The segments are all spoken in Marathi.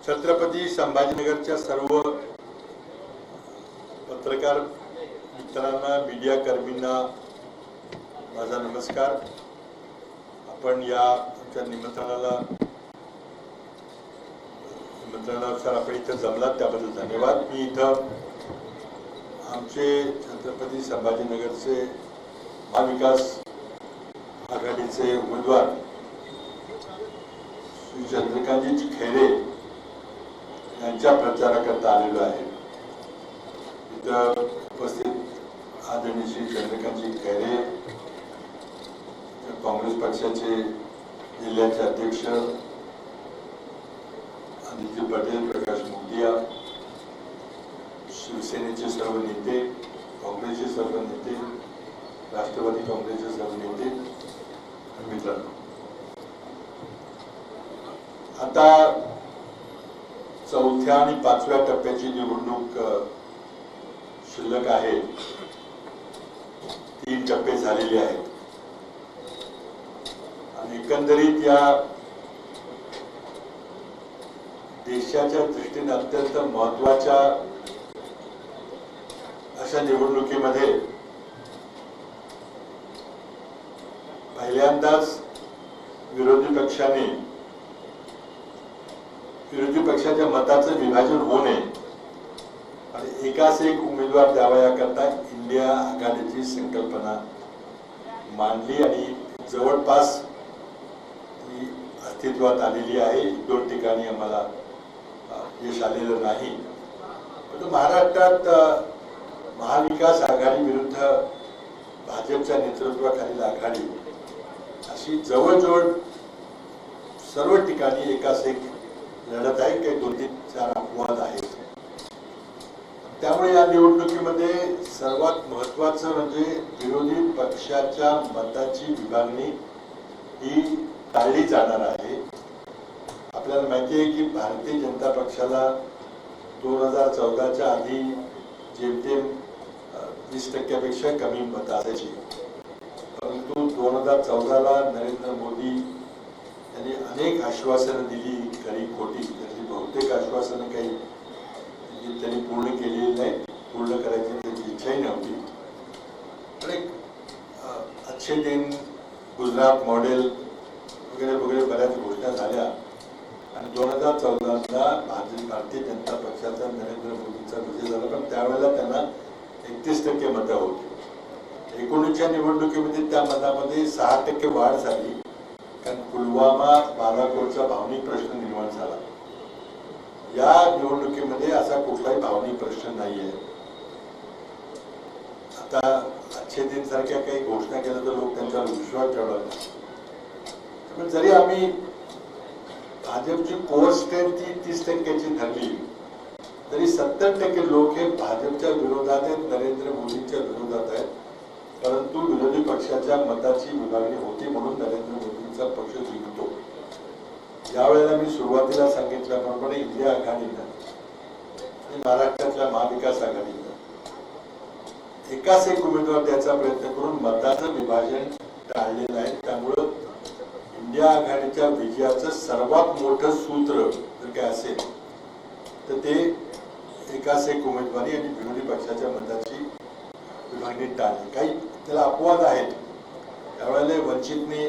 छत्रपती संभाजीनगरच्या सर्व पत्रकार मित्रांना, मीडिया कर्मींना माझा नमस्कार। आपण या आमच्या निमंत्रणानुसार आपण इथे जमलात त्याबद्दल धन्यवाद। मी इथं आमचे छत्रपती संभाजीनगरचे महाविकास आघाडीचे उमेदवार श्री चंद्रकांतजी खैरे यांच्या प्रचाराकरता आलेलो आहे। इथं उपस्थित आदरणीय श्री चंद्रकांतजी खैरे, काँग्रेस पक्षाचे जिल्ह्याचे अध्यक्ष आदित्य पटेल, प्रकाश मुंडिया, शिवसेनेचे सर्व नेते, काँग्रेसचे सर्व नेते, राष्ट्रवादी काँग्रेसचे सर्व नेते मित्रांनो, आता चौथ्या आणि पाचव्या टप्प्याची निवडणूक शिल्लक आहे। 3 टप्पे झालेले आहेत आणि एकंदरीत या देशाच्या दृष्टीने अत्यंत महत्त्वाच्या अशा निवडणुकीमध्ये पहिल्यांदाच विरोधी पक्षाच्या मताचं विभाजन होऊ नये आणि एकाच एक उमेदवार द्यावा याकरता इंडिया आघाडीची संकल्पना मांडली आणि जवळपास ती अस्तित्वात आलेली आहे। 1-2 ठिकाणी आम्हाला यश आलेलं नाही, परंतु महाराष्ट्रात महाविकास आघाडी विरुद्ध भाजपच्या नेतृत्वाखालील आघाडी अशी जवळजवळ सर्व ठिकाणी एकाच एक लढत आहे। काही 2-4 अपवाद आहेत। त्यामुळे या निवडणुकीमध्ये सर्वात महत्त्वाचं म्हणजे विरोधी पक्षाच्या मताची विभागणी ही टाळली जाणार आहे। आपल्याला माहिती आहे की भारतीय जनता पक्षाला 2014च्या आधी जेमतेम 20% कमी मतं असायची, परंतु 2014ला नरेंद्र मोदी यांनी अनेक आश्वासनं दिली, खरी खोटी, त्यातली बहुतेक आश्वासनं काही त्यांनी पूर्ण केलेली नाही, पूर्ण करायची त्यांची इच्छाही नव्हती। पण एक अच्छे दिन, गुजरात मॉडेल वगैरे वगैरे बऱ्याच घोषणा झाल्या आणि 2014ला भारतीय जनता पक्षाचा नरेंद्र मोदींचा विजय झाला, पण त्यावेळेला त्यांना 31% मतं होती। 19च्या निवडणुकीमध्ये त्या मतामध्ये 6% वाढ झाली, कारण पुलवामा बालाकोटचा भावनिक प्रश्न निर्माण झाला। या निवडणुकीमध्ये असा कुठलाही भावनिक प्रश्न नाही आहे। आता अच्छे दिन सारख्या काही घोषणा केल्या तर लोक त्यांच्यावर विश्वास ठेवणार, पण जरी आम्ही भाजपची कोर स्ट्रेंथ 30%ची धरली तरी 70% लोक हे भाजपच्या विरोधात आहेत, नरेंद्र मोदींच्या विरोधात आहेत। परंतु विरोधी पक्षाच्या मताची विभागणी होती म्हणून नरेंद्र मोदींचा पक्ष जिंकतो। यावेळेला मी सुरुवातीला सांगितल्याप्रमाणे इंडिया आघाडीनं आणि महाराष्ट्रातल्या महाविकास आघाडीनं एकाच एक उमेदवार द्यायचा प्रयत्न करून मताचं विभाजन टाळलेलं आहे। त्यामुळं इंडिया आघाडीच्या विजयाचं सर्वात मोठं सूत्र जर काय असेल तर ते एकाच एक उमेदवारी आणि विरोधी पक्षाच्या मताची विभागणी टाळणे। काही त्याला अपवाद आहेत। त्यावेळेला वंचितने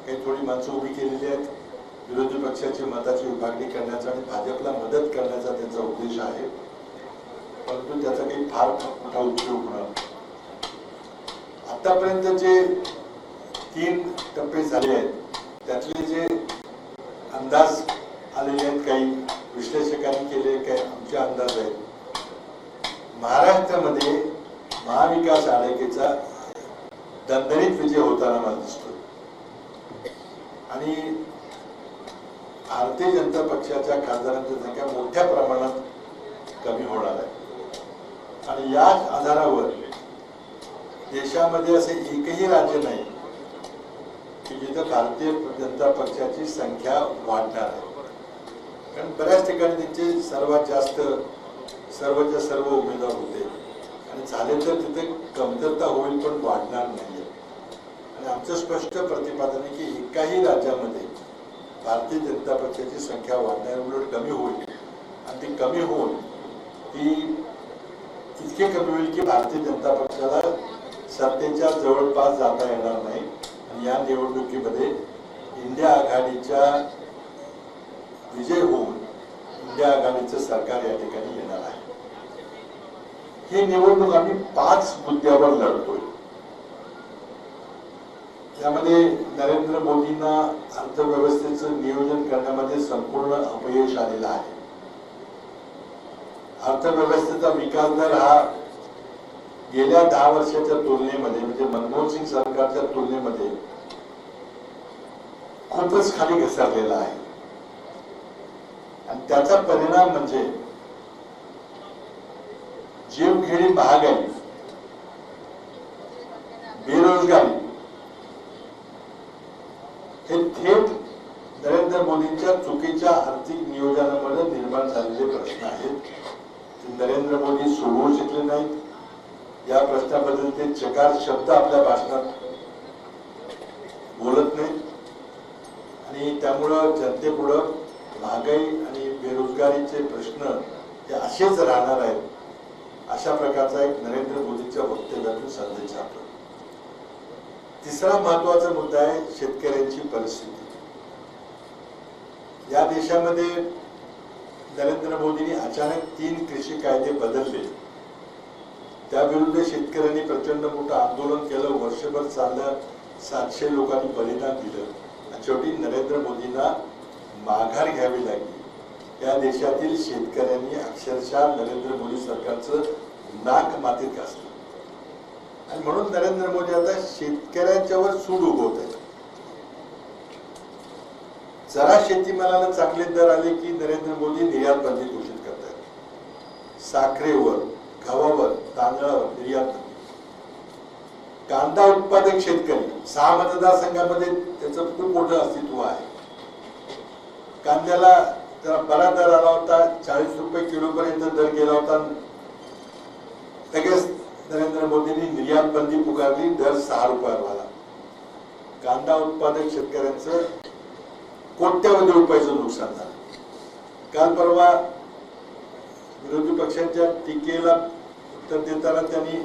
काही थोडी माणसं उभी केलेली आहेत विरोधी पक्षाची मताची विभागणी करण्याचा आणि भाजपला मदत करण्याचा त्यांचा उद्देश आहे, परंतु त्याचा काही फार मोठा उपयोग होणार नाही। आतापर्यंत जे 3 टप्पे झाले आहेत त्यातले जे अंदाज आलेले आहेत, काही विश्लेषकांनी केले, काही आमचे अंदाज आहेत। महाराष्ट्रामध्ये महाविकास आघाडीचा दणदणीत विजय होताना मला दिसतो आणि भारतीय जनता पक्षाच्या खासदारांची संख्या मोठ्या प्रमाणात कमी होणार आहे आणि याच आधारावर देशामध्ये असे एकही राज्य नाही की जिथं भारतीय जनता पक्षाची संख्या वाढणार आहे, कारण बऱ्याच ठिकाणी त्यांचे सर्वात जास्त सर्वच्या सर्व उमेदवार होते आणि झाले तर तिथे कमतरता होईल पण वाढणार नाही। आणि आमचं स्पष्ट प्रतिपादन आहे की एकाही राज्यामध्ये भारतीय जनता पक्षाची संख्या वाढण्यावर कमी होईल आणि ती कमी होऊन ती इतकी कमी होईल की भारतीय जनता पक्षाला सत्तेच्या जवळपास जाता येणार नाही आणि या निवडणुकीमध्ये इंडिया आघाडीच्या विजय होऊन इंडिया आघाडीचं सरकार या ठिकाणी येणार आहे. ही निवडणूक आम्ही 5 मुद्द्यावर लढतोय. यामध्ये नरेंद्र मोदींना अर्थव्यवस्थेचं नियोजन करण्यामध्ये संपूर्ण अपयश आलेलं आहे. अर्थव्यवस्थेचा विकास दर हा गेल्या 10 वर्षाच्या तुलनेमध्ये म्हणजे मनमोहन सिंग सरकारच्या तुलनेमध्ये खूपच खाली घसरलेला आहे आणि त्याचा परिणाम म्हणजे जीवघेणी महागाई, बेरोजगारी हे थेट नरेंद्र मोदींच्या चुकीच्या आर्थिक नियोजनामुळे निर्माण झालेले प्रश्न आहेत. नरेंद्र मोदी सोडवू शकले नाहीत. या प्रश्नाबद्दल ते चकार शब्द आपल्या भाषणात बोलत नाहीत आणि त्यामुळं जनतेपुढं महागाई आणि बेरोजगारीचे प्रश्न हे असेच राहणार आहेत. अशा प्रकारचा एक नरेंद्र मोदींच्या वक्तव्यातून संदेश जातो. तिसरा महत्वाचा मुद्दा आहे शेतकऱ्यांची परिस्थिती. या देशामध्ये नरेंद्र मोदींनी अचानक 3 कृषी कायदे बदलले. त्याविरुद्ध शेतकऱ्यांनी प्रचंड मोठं आंदोलन केलं. वर्षभर चाललं. 700 लोकांनी बलिदान दिलं आणि शेवटी नरेंद्र मोदींना माघार घ्यावी लागली. या देशातील शेतकऱ्यांनी अक्षरशः नरेंद्र मोदी सरकारचं नाक मातीत घासलं आणि म्हणून नरेंद्र मोदी आता शेतकऱ्यांच्यावर सूड उगवत आहेत. जरा शेतीमालाला चांगले दर आले की नरेंद्र मोदी निर्यात बंदी घोषित करतात. साखरेवर, गव्हावर, तांदळावर निर्यात बंदी. कांदा उत्पादक शेतकरी 6 मतदारसंघामध्ये त्याचं खूप मोठं अस्तित्व आहे. कांद्याला जरा बरा दर आला होता. 40 रुपये किलो पर्यंत दर गेला होता. लगेच नरेंद्र मोदींनी निर्यात बंदी पुकारली. दर 6 रुपयावर आला. कांदा उत्पादक शेतकऱ्यांचं कोट्यवधी रुपयाचं नुकसान झालं. काल परवा विरोधी पक्षांच्या टीकेला उत्तर देताना त्यांनी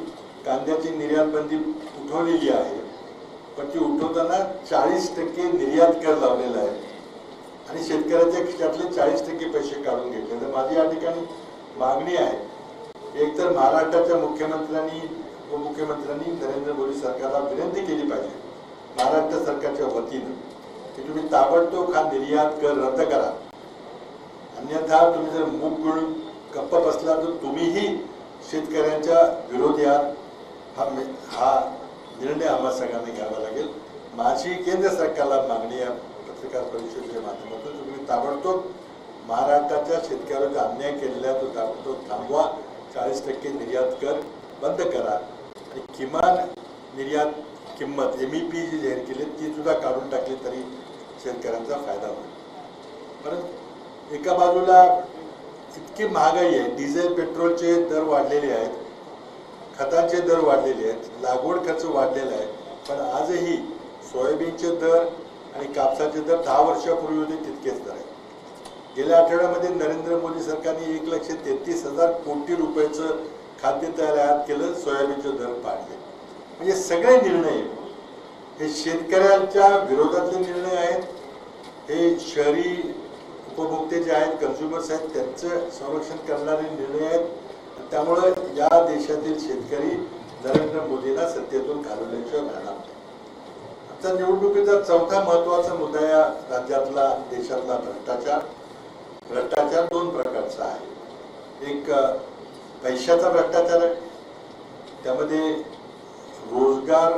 कांद्याची निर्यात बंदी उठवलेली आहे, पण ती उठवताना 40% निर्यात कर लावलेला आहे आणि शेतकऱ्याच्या खिशातले 40% पैसे काढून घेतले. तर माझी या ठिकाणी मागणी आहे, एकतर महाराष्ट्राच्या मुख्यमंत्र्यांनी उपमुख्यमंत्र्यांनी नरेंद्र मोदी सरकारला विनंती केली पाहिजे महाराष्ट्र सरकारच्या वतीनं की तुम्ही ताबडतोब हा निर्यात कर रद्द करा. अन्यथा तुम्ही जर मूग गिळून गप्प बसला तर तुम्हीही शेतकऱ्यांच्या विरोधी आहात. हा निर्णय आम्हाला सगळ्यांना घ्यावा लागेल. माझी केंद्र सरकारला मागणी आहे पत्रकार परिषदेच्या माध्यमातून तुम्ही ताबडतोब महाराष्ट्राच्या शेतकऱ्यावर अन्याय केलेला तो ताबडतोब थांबवा. 40% निर्यात कर बंद करा आणि किमान निर्यात किंमत MEP जी जाहीर केली ती सुद्धा काढून टाकली तरी शेतकऱ्यांचा फायदा होईल. परंतु एका बाजूला इतकी महागाई आहे, डिझेल पेट्रोलचे दर वाढलेले आहेत, खतांचे दर वाढलेले आहेत, लागवड खर्च वाढलेला आहे, पण आजही सोयाबीनचे दर आणि कापसाचे दर 10 वर्षापूर्वी होते तितकेच दर आहेत. गेल्या आठवड्यामध्ये नरेंद्र मोदी सरकारने 1,33,000 कोटी रुपयाचं खाद्यतेल आयात केलं, सोयाबीनचे दर पाडले. म्हणजे सगळे निर्णय हे शेतकऱ्यांच्या विरोधातले निर्णय आहेत. हे शहरी उपभोक्ते जे आहेत, कन्झ्युमर्स आहेत, त्यांचं संरक्षण करणारे निर्णय आहेत. त्यामुळे या देशातील शेतकरी नरेंद्र मोदींना सत्तेतून घालवल्याशिवाय राहणार नाही. आमचा निवडणुकीचा चौथा महत्वाचा मुद्दा या राज्यातला देशातला भ्रष्टाचार. भ्रष्टाचार 2 प्रकारचा आहे. एक पैशाचा भ्रष्टाचार आहे, त्यामध्ये रोजगार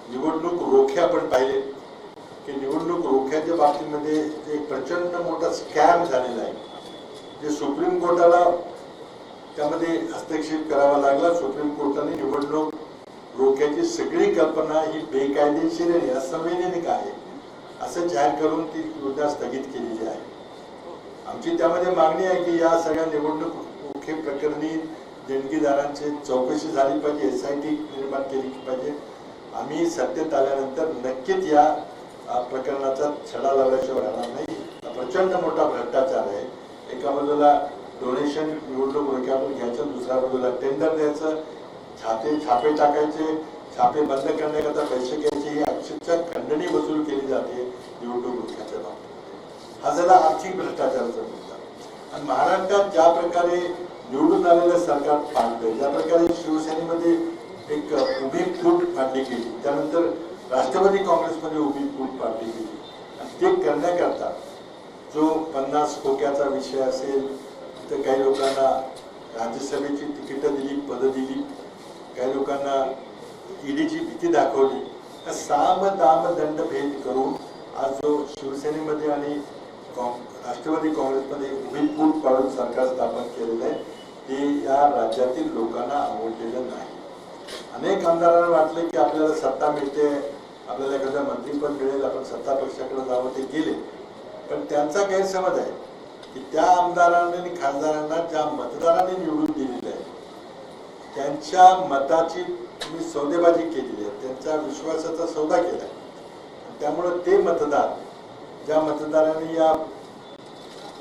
निवडणूक रोखे आपण पाहिले की निवडणूक रोख्याच्या बाबतीमध्ये एक प्रचंड मोठा स्कॅम झालेला आहे. जे सुप्रीम कोर्टाला त्यामध्ये हस्तक्षेप करावा लागला. सुप्रीम कोर्टाने निवडणूक रोख्याची सगळी कल्पना ही बेकायदेशीर आणि असंवैधानिक आहे असं जाहीर करून ती योजना स्थगित केलेली आहे. आमची त्यामध्ये मागणी आहे की या सगळ्या निवडणूक रोखे प्रकरणी देणगीदारांची चौकशी झाली पाहिजे, SIT निर्माण केली पाहिजे. आम्ही सत्तेत आल्यानंतर नक्कीच या प्रकरणाचा छडा लावल्याशिवाय राहणार नाही. प्रचंड मोठा भ्रष्टाचार आहे. एका बाजूला डोनेशन निवडणूक रोख्यातून घ्यायचं, दुसऱ्या बाजूला टेंडर द्यायचं, छापे टाकायचे, छापे बंद करण्याकरता पैसे घ्यायचे, ही अक्षरशः खंडणी वसूल केली जाते निवडणूक रोख्याच्या बाबतीत. हा झाला आर्थिक भ्रष्टाचाराचा मुद्दा. आणि महाराष्ट्रात ज्या प्रकारे निवडून आलेलं सरकार पाडलं, ज्या प्रकारे शिवसेनेमध्ये एक उभी फूट पाडली गेली, त्यानंतर राष्ट्रवादी काँग्रेसमध्ये उभी फूट पाडली गेली, आणि ते करण्याकरता जो 50 खोक्याचा विषय असेल, तर काही लोकांना राज्यसभेची तिकीटं दिली, पदं दिली, काही लोकांना ईडीची भीती दाखवली, साम दाम दंड भेद करून आज जो शिवसेनेमध्ये आणि राष्ट्रवादी काँग्रेसमध्ये उभी फूट पाडून सरकार स्थापन केलेलं आहे, ते या राज्यातील लोकांना आवडलेलं नाही. अनेक आमदारांना वाटले की आपल्याला सत्ता मिळते, आपल्याला एखादं मंत्रीपद मिळेल, आपण सत्ता पक्षाकडे जावं, ते गेले. पण त्यांचा गैरसमज आहे की त्या आमदारांनी आणि खासदारांना ज्या मतदारांनी निवडून दिलेलं आहे, त्यांच्या मताची तुम्ही सौदेबाजी केलेली आहे, त्यांच्या विश्वासाचा सौदा केला. त्यामुळं ते मतदार, ज्या मतदारांनी या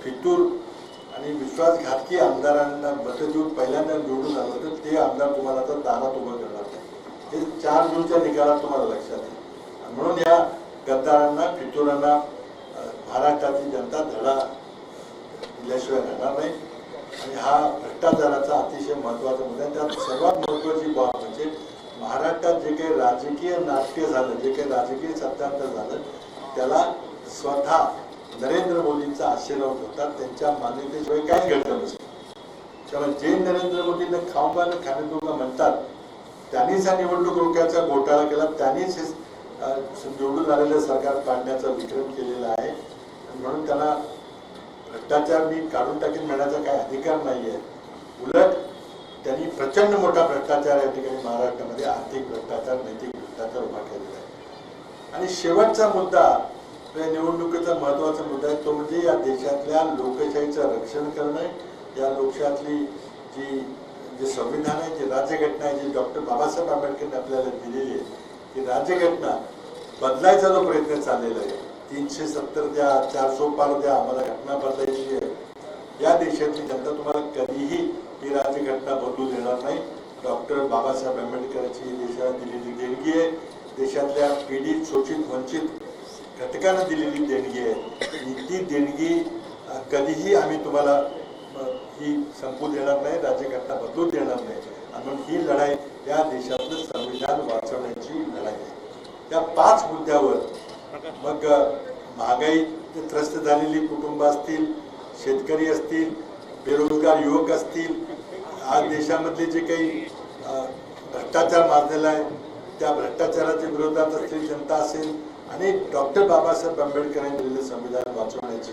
फितूर आणि विश्वासघातकी आमदारांना मतं देऊन पहिल्यांदा निवडून आलं, तर ते आमदार तुम्हाला आता दारात उभं करणार नाही. हे 4 जूनच्या निकालात तुम्हाला लक्षात येईल. म्हणून या गद्दारांना, फितुरांना महाराष्ट्राची जनता धडा दिल्याशिवाय राहणार नाही. आणि हा भ्रष्टाचाराचा अतिशय महत्त्वाचा मुद्दा आहे. त्यात सर्वात महत्त्वाची बाब म्हणजे महाराष्ट्रात जे काही राजकीय नाट्य झालं, जे काही राजकीय सत्तांतर झालं, त्याला स्वतः नरेंद्र मोदींचा आशीर्वाद होता. त्यांच्या मान्यतेशिवाय काय घडलं नसतं. त्यामुळे जे नरेंद्र मोदींना खाऊंगा न खाणेदोंगा म्हणतात, त्यांनीच हा निवडणूक रोख्याचा घोटाळा केला, त्यांनीच निवडून आलेलं सरकार पाडण्याचा विक्रम केलेला आहे. म्हणून त्यांना भ्रष्टाचार मी काढून टाकेन म्हणण्याचा काही अधिकार नाही आहे. उलट त्यांनी प्रचंड मोठा भ्रष्टाचार या ठिकाणी महाराष्ट्रामध्ये, आर्थिक भ्रष्टाचार, नैतिक भ्रष्टाचार उभा केलेला आहे. आणि शेवटचा मुद्दा, निवडणुकीचा महत्वाचा मुद्दा आहे, तो म्हणजे या देशातल्या लोकशाहीचं रक्षण करणं. या लोकशाहीतली जी संविधान आहे, जी राज्यघटना आहे, जी डॉक्टर बाबासाहेब आंबेडकरने आपल्याला दिलेली आहे, ती राज्यघटना बदलायचा जो प्रयत्न चाललेला आहे, 370 द्या, 400 पार द्या, आम्हाला घटना बदलायची आहे. या देशातली जनता तुम्हाला कधीही ही राज्यघटना बदलू देणार नाही. डॉक्टर बाबासाहेब आंबेडकरांची देशाला दिलेली देणगी आहे, देशातल्या पीडित, शोषित, वंचित घटकांना दिलेली देणगी आहे. ती देणगी कधीही आम्ही तुम्हाला ही संपू देणार नाही, राज्यघटना बदलू देणार नाही. आणि म्हणून ही लढाई या देशातलं संविधान वाचवण्याची लढाई आहे. या 5 मुद्द्यावर मग महागाई त्रस्त झालेली कुटुंब असतील, शेतकरी असतील, बेरोजगार युवक असतील, आज देशामधले जे काही भ्रष्टाचार माजलेला आहे, त्या भ्रष्टाचाराच्या विरोधात असलेली जनता असेल, आणि डॉक्टर बाबासाहेब आंबेडकरांनी दिलेलं संविधान वाचवण्याची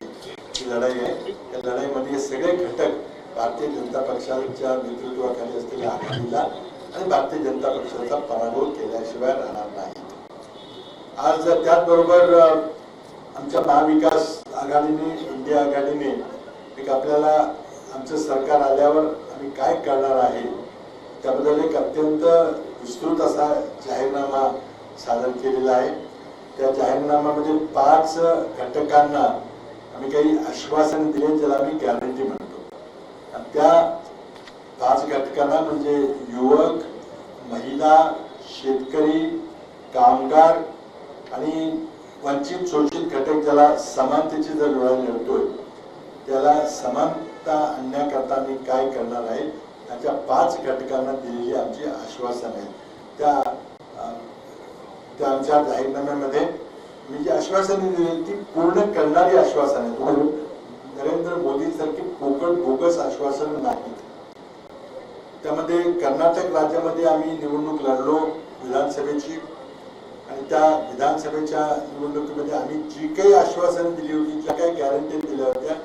ही लढाई आहे. या लढाईमध्ये हे सगळे घटक भारतीय जनता पक्षाच्या नेतृत्वाखाली असलेल्या आघाडीला आणि भारतीय जनता पक्षाचा पराभव केल्याशिवाय राहणार नाही. आज त्याचबरोबर आमच्या महाविकास आघाडीने, इंडिया आघाडीने एक आपल्याला आमचं सरकार आल्यावर आम्ही काय करणार आहे त्याबद्दल एक अत्यंत विस्तृत असा जाहीरनामा सादर केलेला आहे. त्या जाहीरनाम्यामध्ये 5 घटकांना आम्ही काही आश्वासन दिले, ज्याला आम्ही गॅरंटी म्हणतो. आणि त्या 5 घटकांना म्हणजे युवक, महिला, शेतकरी, कामगार आणि वंचित शोषित घटक, ज्याला समानतेची जर लढाई लढतोय, त्याला समानता आणण्याकरता आम्ही काय करणार आहे, याच्या 5 घटकांना दिलेली आमची आश्वासन आहे. त्या आमच्या जाहीरनाम्यामध्ये मी जी आश्वासने दिली ती पूर्ण करणारी आश्वासन आहे. नरेंद्र मोदी सारखी पोकळ बोगस आश्वासन नाही. त्यामध्ये कर्नाटक राज्यामध्ये आम्ही निवडणूक लढलो विधानसभेची, आणि त्या विधानसभेच्या निवडणुकीमध्ये आम्ही जी काही आश्वासन दिली होती, ज्या काही गॅरंटी दिल्या होत्या,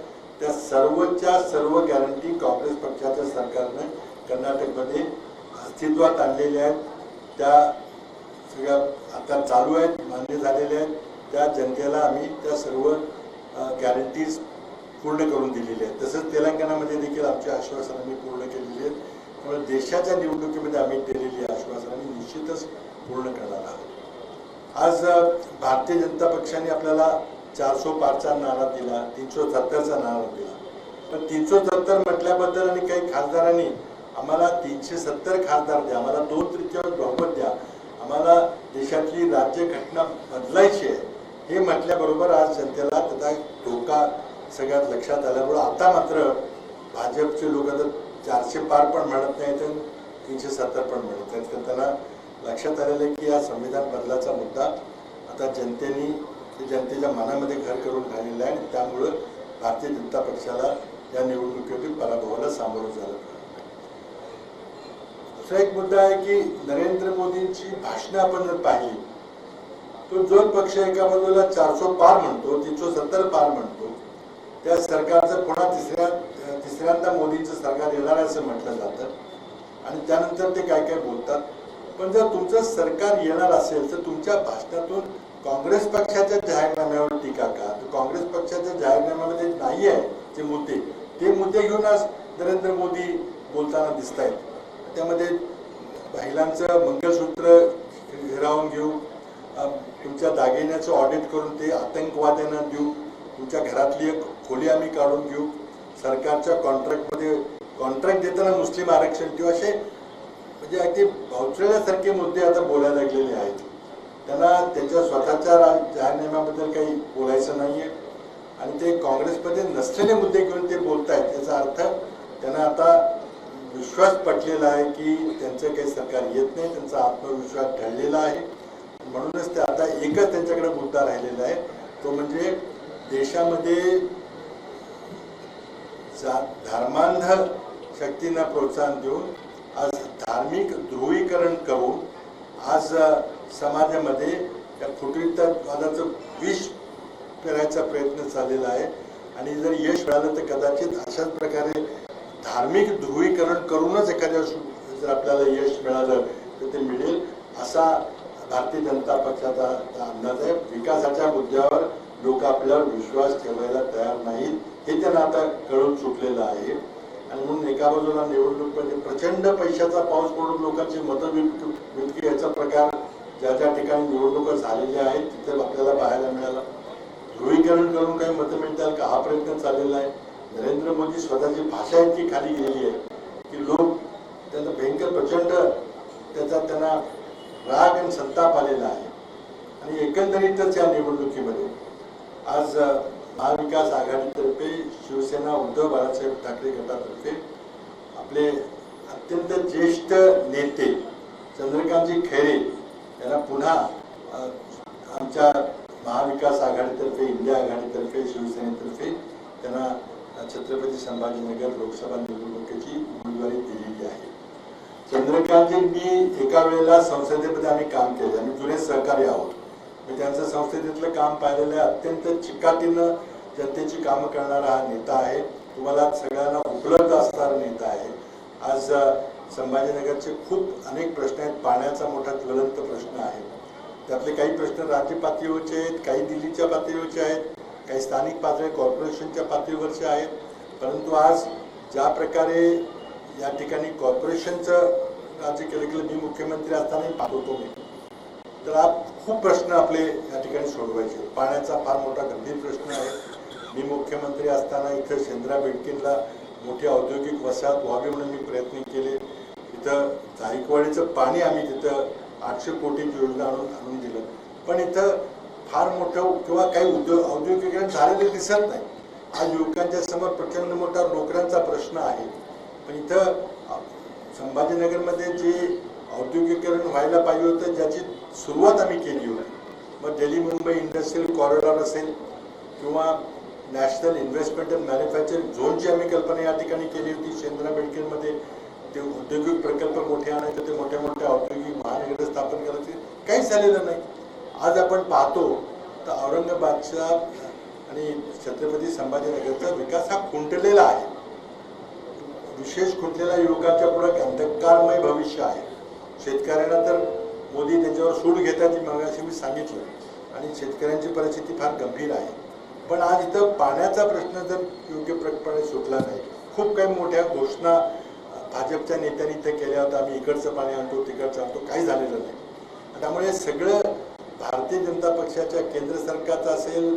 त्या सर्वच्या सर्व गॅरंटी काँग्रेस पक्षाच्या सरकारने कर्नाटकमध्ये अस्तित्वात आणलेल्या आहेत. त्या सगळ्या आता चालू आहेत, मान्य झालेल्या आहेत. त्या जनतेला आम्ही त्या सर्व गॅरंटीज पूर्ण करून दिलेल्या आहेत. तसंच तेलंगणामध्ये देखील आमची आश्वासन आम्ही पूर्ण केलेली आहेत. त्यामुळे देशाच्या निवडणुकीमध्ये आम्ही दिलेली आश्वासन आम्ही निश्चितच पूर्ण करणार आहोत. आज भारतीय जनता पक्षाने आपल्याला 400 पारचा नारा दिला, 370चा नारा दिला, पण 370 म्हटल्याबद्दल आणि काही खासदारांनी आम्हाला 370 खासदार द्या, आम्हाला 2/3 बहुमत द्या, आम्हाला देशातली राज्यघटना बदलायची आहे, हे म्हटल्याबरोबर आज जनतेला त्याचा धोका सगळ्यात लक्षात आल्यामुळे आता मात्र भाजपचे लोक आता 400 पार पण म्हणत नाहीत, 370 पण म्हणत नाहीत. तर त्यांना लक्षात आलेलं आहे की हा संविधान बदलाचा मुद्दा आता जनतेच्या मनामध्ये घर करून राहिलेला आहे आणि त्यामुळं भारतीय जनता पक्षाला या निवडणुकीतील पराभवाला सामोरं झालं. दुसरा एक मुद्दा आहे की नरेंद्र मोदींची भाषणं आपण जर पाहिली तो जो पक्ष एका बाजूला 400 पार म्हणतो, 370 पार म्हणतो, त्या सरकारचं पुन्हा तिसऱ्यांदा मोदींचं सरकार येणार असं म्हटलं जातं आणि त्यानंतर ते काय काय बोलतात. पण जर तुमचं सरकार येणार असेल तर तुमच्या भाषणातून काँग्रेस पक्षाच्या जाहीरनाम्यावर टीका का, तर काँग्रेस पक्षाच्या जाहीरनाम्यामध्ये नाही आहे जे मुद्दे, ते मुद्दे घेऊन आज नरेंद्र मोदी बोलताना दिसत आहेत. त्यामध्ये महिलांचं मंगळसूत्र हिरावून घेऊ, तुमच्या दागिन्याचं ऑडिट करून ते आतंकवाद्यांना देऊ, तुमच्या घरातली एक खोली आम्ही काढून घेऊ, सरकारच्या कॉन्ट्रॅक्टमध्ये कॉन्ट्रॅक्ट देताना मुस्लिम आरक्षण देऊ, असे म्हणजे अगदी भावचळल्यासारखे मुद्दे आता बोलायला लागलेले आहेत. त्यांना त्यांच्या स्वतःच्या जाहीरनाम्याबद्दल काही बोलायचं नाहीये आणि ते काँग्रेसमध्ये नसलेले मुद्दे घेऊन ते बोलतायत. त्याचा अर्थ त्यांना आता विश्वास पटलेला आहे की त्यांचं काही सरकार येत नाही, त्यांचा आत्मविश्वास ढळलेला आहे. म्हणूनच ते आता एकच त्यांच्याकडे मुद्दा राहिलेला आहे, तो म्हणजे देशामध्ये धर्मांध शक्तींना प्रोत्साहन देऊन आज धार्मिक ध्रुवीकरण करून आज समाजामध्ये या फुटीरतावादाचं विष पेरायचा प्रयत्न चाललेला आहे. आणि जर यश मिळालं तर कदाचित अशाच प्रकारे धार्मिक ध्रुवीकरण करूनच एखाद्या जर आपल्याला यश मिळालं तर ते मिळेल असा भारतीय जनता पक्षाचा अंदाज आहे. विकासाच्या मुद्द्यावर लोक आपल्यावर विश्वास ठेवायला तयार नाहीत हे त्यांना आता कळून चुकलेलं आहे. आणि म्हणून एका बाजूला निवडणुकीमध्ये प्रचंड पैशाचा पाऊस पडून लोकांची मतं विकली याचा प्रकार ज्या ठिकाणी निवडणुका झालेल्या आहेत तिथे आपल्याला पाहायला मिळाला. ध्रुवीकरण करून काही मतं मिळतात का हा प्रयत्न चाललेला आहे. नरेंद्र मोदी स्वतःची भाषा इतकी खाली गेलेली आहे की लोक त्यांना भयंकर प्रचंड त्यांना राग आणि संताप आलेला आहे. आणि एकंदरीतच या निवडणुकीमध्ये आज महाविकास आघाडीतर्फे शिवसेना उद्धव बाळासाहेब ठाकरे गटातर्फे आपले अत्यंत ज्येष्ठ नेते चंद्रकांतजी खैरे यांना पुन्हा आमच्या महाविकास आघाडीतर्फे, इंडिया आघाडीतर्फे, शिवसेनेतर्फे त्यांना छत्रपती संभाजीनगर लोकसभा निवडणुकीची उमेदवारी दिलेली आहे. चंद्रकांतजींनी एका वेळेला संसदेमध्ये आम्ही काम केले, आम्ही जुने सहकारी आहोत. मी त्यांचं संसदेतलं काम पाहिलेलं आहे. अत्यंत चिकाटीनं जनतेची कामं करणारा हा नेता आहे. तुम्हाला सगळ्यांना उपलब्ध असणारा नेता आहे. आज संभाजीनगरचे खूप अनेक प्रश्न आहेत. पाण्याचा मोठा ज्वलंत प्रश्न आहे. त्यातले काही प्रश्न राज्य पातळीवरचे आहेत, काही दिल्लीच्या पातळीवरचे आहेत, काही स्थानिक पातळी कॉर्पोरेशनच्या पातळीवरचे आहेत. परंतु आज ज्या प्रकारे या ठिकाणी कॉर्पोरेशनचं राज्य केलं गेलं, मी मुख्यमंत्री असतानाही पाहतो मी, तर खूप प्रश्न आपले या ठिकाणी सोडवायचे. पाण्याचा फार मोठा गंभीर प्रश्न आहे. मी मुख्यमंत्री असताना इथं शेंद्रा बेडकीनला मोठी औद्योगिक वसाहत व्हावी म्हणून मी प्रयत्न केले. इथं जायकवाडीचं पाणी आम्ही तिथं 800 कोटीची योजना आणून दिलं. पण इथं फार मोठं किंवा काही औद्योगिकरण झालेलं दिसत नाही. आज युवकांच्या समोर प्रचंड मोठा नोकऱ्यांचा प्रश्न आहे. पण इथं संभाजीनगरमध्ये जे औद्योगिकरण व्हायला पाहिजे होतं ज्याची सुरुवात आम्ही केली होती, मग दिल्ली मुंबई इंडस्ट्रियल कॉरिडॉर असेल किंवा नॅशनल इन्व्हेस्टमेंट अँड मॅन्युफॅक्चरिंग झोनची आम्ही कल्पना या ठिकाणी केली होती. शेंद्रा बेडकीनमध्ये ते औद्योगिक प्रकल्प मोठे आणायचे, ते मोठ्या मोठ्या औद्योगिक महानगर स्थापन करायचे, काहीच झालेलं नाही. आज आपण पाहतो तर औरंगाबादचा आणि छत्रपती संभाजीनगरचा विकास हा खुंटलेला आहे. विशेष खुंटलेला युवकांच्या पुढे अंधकारमय भविष्य आहे. शेतकऱ्यांना तर मोदी त्यांच्यावर सूड घेतात मगाशी मी सांगितलं, आणि शेतकऱ्यांची परिस्थिती फार गंभीर आहे. पण आज इथं पाण्याचा प्रश्न जर योग्य प्रकारे सुटला नाही. खूप काही मोठ्या घोषणा भाजपच्या नेत्यांनी इथं केल्या होत्या, आम्ही इकडचं पाणी आणतो तिकडचं आणतो, काही झालेलं नाही. त्यामुळे सगळं भारतीय जनता पक्षाच्या केंद्र सरकारचं असेल,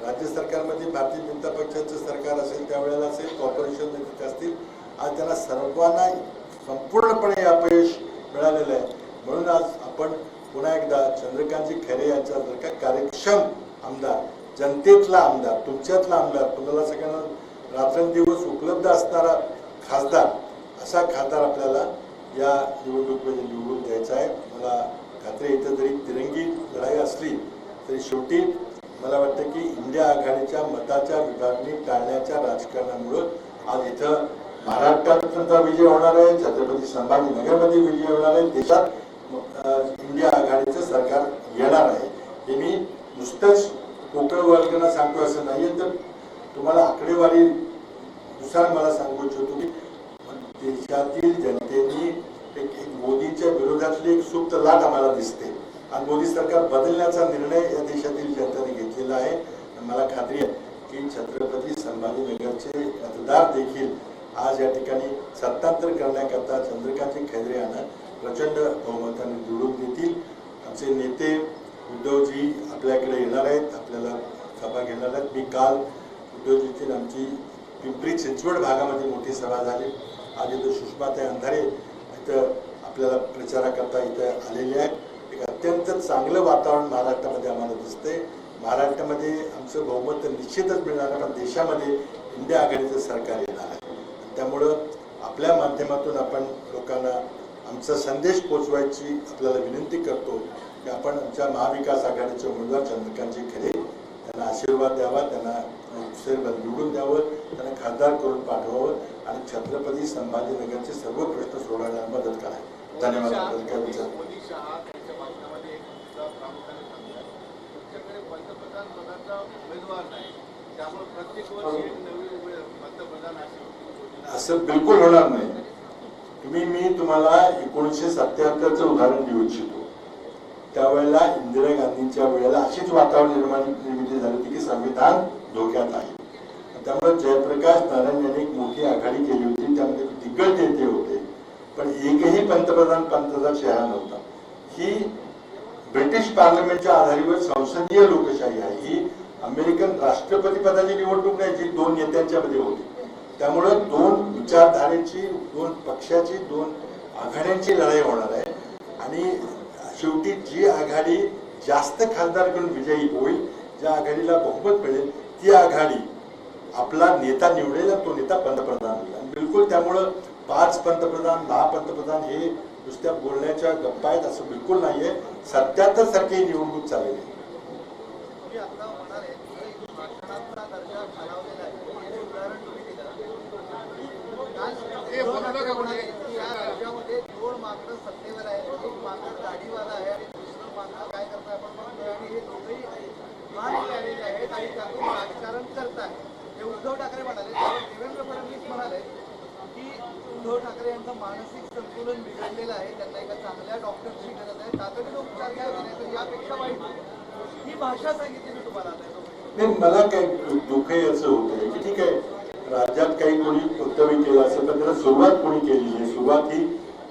राज्य सरकारमध्ये भारतीय जनता पक्षाचं सरकार असेल त्यावेळेला असेल, कॉर्पोरेशन असतील, आज त्यांना सर्वांना संपूर्णपणे अपयश मिळालेलं आहे. म्हणून आज आपण पुन्हा एकदा चंद्रकांतजी खैरे यांचा जर का कार्यक्षम आमदार, जनतेतला आमदार, तुमच्यातला आमदार, तुम्हाला सगळ्यांना रात्रंदिवस उपलब्ध असणारा खासदार, असा खासदार आपल्याला या निवडणुकीमध्ये निवडून द्यायचा आहे. मला खात्री इथं जरी तिरंगी लढाई असली तरी शेवटी मला वाटतं की इंडिया आघाडीच्या मताच्या विभागणी टाळण्याच्या राजकारणामुळं आज इथं महाराष्ट्रात सुद्धा विजय होणार आहे, छत्रपती संभाजीनगरमध्ये विजय होणार आहे, देशात इंडिया आघाडीचं सरकार येणार आहे. हे मी नुसतंच कोकण वर्गांना सांगतो असं नाहीये, तर तुम्हाला आकडेवारी नुसार मला सांगू इच्छितो की देशातील जनतेने एक मोदींच्या विरोधातली एक सुप्त लाट आम्हाला दिसते आणि मोदी सरकार बदलण्याचा निर्णय या देशातील जनतेने घेतलेला आहे. मला खात्री आहे की छत्रपती संभाजीनगरचे मतदार देखील आज या ठिकाणी सत्तांतर करण्याकरता चंद्रकांतजी खैरे यांना प्रचंड बहुमताने निवडून देतील. आमचे नेते उद्धवजी आपल्याकडे येणार आहेत, आपल्याला सभा घेणार आहेत. मी काल उद्धवजीची आमची पिंपरी चिंचवड भागामध्ये मोठी सभा झाली. आज इथं सुषमाताई अंधारे इथं आपल्याला प्रचाराकरता इथं आलेले आहेत. एक अत्यंत चांगलं वातावरण महाराष्ट्रामध्ये आम्हाला दिसतंय. महाराष्ट्रामध्ये आमचं बहुमत निश्चितच मिळणार आहे, पण देशामध्ये इंडिया आघाडीचं सरकार येणार आहे. त्यामुळं आपल्या माध्यमातून आपण लोकांना आमचा संदेश पोचवायची आपल्याला विनंती करतो की आपण आमच्या महाविकास आघाडीचे उमेदवार चंद्रकांतजी खैरे त्यांना आशीर्वाद द्यावा, त्यांना निवडून द्यावं, त्यांना खासदार करून पाठवावं आणि छत्रपती संभाजीनगरचे सर्व प्रश्न सोडवण्याला मदत करावी. धन्यवाद. असं बिलकुल होणार नाही. मी तुम्हाला 1977चं उदाहरण देऊ इच्छितो. त्यावेळेला इंदिरा गांधींच्या वेळेला अशीच वातावरण निर्मिती झाली होती की संविधान धोक्यात आहे. त्यामुळे जयप्रकाश नारायण यांनी एक मोठी आघाडी केली होती, त्यामध्ये दिग्गज नेते होते, पण एकही पंतप्रधान पदाचा चेहरा नव्हता. ही ब्रिटिश पार्लमेंटच्या आधारावर संसदीय लोकशाही आहे. ही अमेरिकन राष्ट्रपती पदाची निवडणूक नाही जी दोन नेत्यांच्या मध्ये होती. त्यामुळे दोन विचारधारेची, दोन पक्षाची, दोन आघाड्यांची लढाई होणार आहे आणि शेवटी जी आघाडी जास्त खासदार करून विजयी होईल, ज्या आघाडीला बहुमत मिळेल, ती आघाडी आपला नेता निवडेल आणि तो नेता पंतप्रधान होईल. आणि बिलकुल त्यामुळं 5 पंतप्रधान 10 पंतप्रधान हे नुसत्या बोलण्याच्या गप्पा आहेत असं बिलकुल नाहीये. 77 सारखी निवडणूक चाललेली आहे. सत्तेवर आहे, एक मागं गाडीवाला आहे आणि दुसरं मागं काय करताय आपण म्हणतोय आणि हे दोघेही मान आलेले आहेत आणि त्यातून राजकारण करताय. हे उद्धव ठाकरे म्हणाले. देवेंद्र फडणवीस म्हणाले की उद्धव ठाकरे यांचं मानसिक संतुलन बिघडलेलं आहे, त्यांना एका चांगल्या डॉक्टरची गरज आहे, तातडीने उपचार घ्यावे, नाही तर यापेक्षा वाईट. ही भाषा सांगितली मी तुम्हाला. नाही, मला काय दुःख याचं होतंय की ठीक आहे, राज्यात काही कोणी वक्तव्य केलं असेल पण त्याला सुरुवात कोणी केलेली आहे. सुरुवात ही